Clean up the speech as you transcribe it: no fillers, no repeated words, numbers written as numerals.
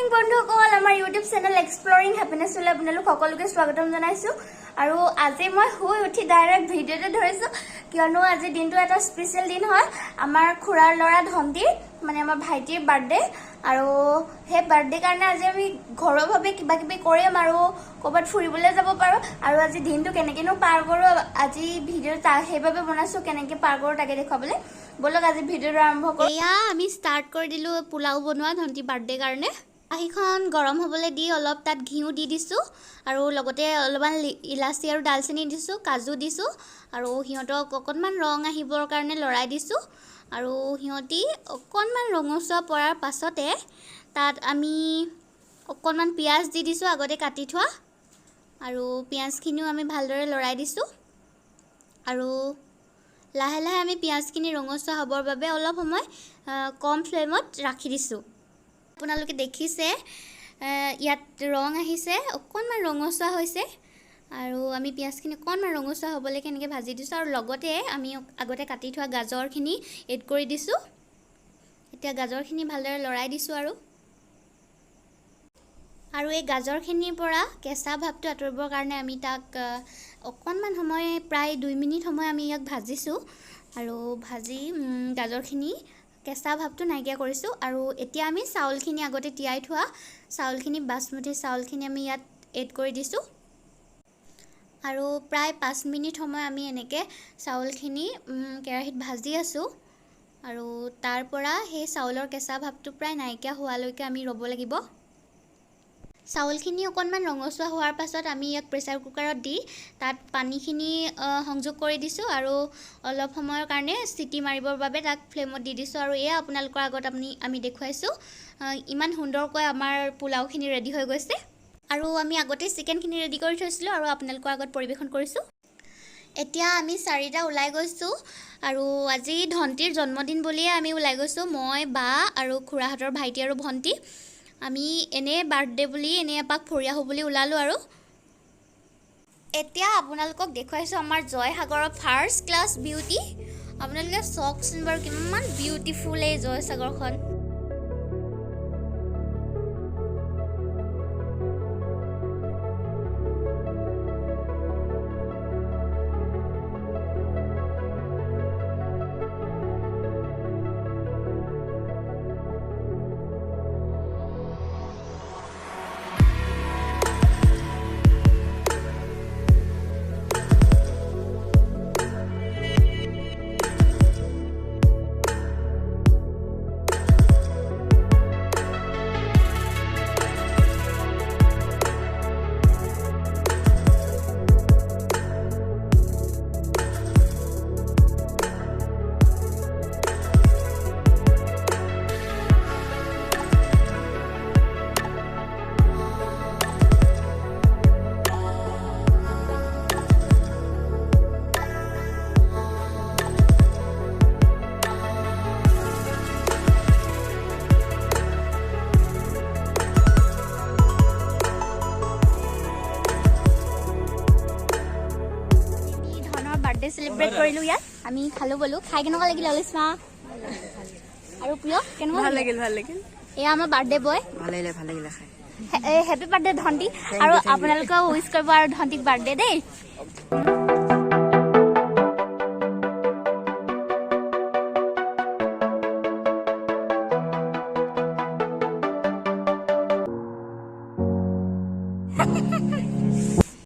morning বন্ধুসকল আমাৰ YouTube channel এক্সপ্লৰিং happiness লৈ আপোনালোক সকলোকে স্বাগতম জনাইছো আৰু আজি মই শুই উঠি ডাইৰেক্ট ভিডিঅ'তে ধৰিছো কিয়নো আজি দিনটো এটা স্পেশাল দিন হয় আমাৰ খুৰাৰ ল'ৰা ধন্তিৰ মানে আমাৰ ভাইটিৰ বাৰ্থডে আৰু হে বাৰ্থডে কাৰণে আজি আমি ঘৰভাৱে কিবা কিবি কৰিম আৰু ক'বাত ফুৰিবলৈ যাব পাৰো আৰু আজি দিনটো কেনেকেনো পাৰ কৰো আজি ভিডিঅ' সেইভাবে বনাইছো কেনেকে পাৰ কৰো তাকে দেখাবলৈ বলক আজি ভিডিঅ'টো আৰম্ভ কৰো এয়া আমি ষ্টাৰ্ট কৰি দিলো পোলাও বনোৱা ধন্তি বাৰ্থডে কাৰণে আহিখন গৰম হ'বলৈ দি অলপ তাত ঘিউ দি দিছো আৰু লগতে অলপমান ইলাচি আৰু ডালচেনি দিছো কাজু দিছো আৰু হিহঁতক অকনমান ৰং আহিবৰ কাৰণে লৰাই দিছো আৰু হিহঁতি অকনমান ৰঙচুৱা পৰাৰ পাছতে তাত আমি অকনমান পিয়াজ দি দিছো আগতে কাটি থোৱা আৰু পিয়াজখিনিও আমি ভালদৰে লৰাই দিছো আৰু লাহে লাহে আমি পিয়াজখিনি ৰঙচুৱা হ'বৰ বাবে অলপ সময় কম ফ্লেমত ৰাখি দিছো আপোনালোকে দেখিছে ইয়াত ৰং আহিছে অকনমান ৰঙচুৱা হৈছে আৰু আমি পিয়াজখিনি অকনমান ৰঙচুৱা হ'বলৈ কেনেকৈ ভাজি দিছো আৰু লগতে আমি আগতে কাটি থোৱা গাজৰখিনি এড কৰি দিছো এতিয়া গাজৰখিনি ভালদৰে লৰাই দিছো আৰু এই গাজৰখিনিৰ পৰা কেঁচা ভাৱটো আঁতৰিবৰ কাৰণে আমি তাক অকনমান সময় প্ৰায় 2 মিনিট সময় আমি ইয়াক ভাজিছো আৰু ভাজি গাজৰখিনি কেঁচা ভাৱটো নাইকিয়া কৰিছো আৰু এতিয়া আমি চাউলখিনি আগতে তিয়াই থোৱা চাউলখিনি বাসমতি চাউলখিনি আমি ইয়াত এড কৰি দিছো আৰু প্ৰায় 5 মিনিট সময় আমি এনেকৈ চাউলখিনি কেৰাহীত ভাজি আছো আৰু তাৰ পৰা সেই চাউলৰ কেঁচা ভাৱটো প্ৰায় নাইকিয়া হোৱালৈকে আমি ৰ'ব লাগিব চাউলখিনি অকনমান ৰঙচুৱা হোৱাৰ পাছত আমি ইয়াক প্ৰেছাৰ কুকাৰত দি তাত পানীখিনি সংযোগ কৰি দিছো আৰু অলপ সময়ৰ কাৰণে সিটি মাৰিবৰ বাবে তাক ফ্লেমত দি দিছো আৰু এয়া আপোনালোকৰ আগত আমি দেখুৱাইছো ইমান সুন্দৰকৈ আমাৰ পোলাওখিনি ৰেডি হৈ গৈছে আৰু আমি আগতে চিকেনখিনি ৰেডি কৰি থৈছিলো আৰু আপোনালোকৰ আগত পৰিবেশন কৰিছো এতিয়া আমি 4টা ওলাই গৈছো আৰু আজি ধন্তিৰ জন্মদিন বুলিয়ে আমি ওলাই গৈছো মই বা আৰু খুৰাহঁতৰ ভাইটি আৰু ভন্টি আমি এনে বাৰ্থডে বুলি এনে এপাক ফুৰি আহো বুলি ওলালো আৰু এতিয়া আপোনালোকক দেখুৱাইছো আমাৰ জয়সাগৰৰ ফাৰ্ষ্ট ক্লাছ বিউটি আপোনালোকে চকচোন বাৰু কিমান বিউটিফুল এই জয়সাগৰখন সেলিব্ৰেট কৰিলো ইয়াত আমি খালো বলো খাই কেনেকুৱা লাগিল অলিস্মা আৰু প্ৰিয় কেনেকুৱা ভাল লাগিল এয়া আমাৰ বাৰ্থডে বয় ভাল লাগিলে খাই হেপী বাৰ্থডে ধন্তি আৰু আপোনালোকে উইশ কৰিব আৰু ধন্তিক বাৰ্থডে দেই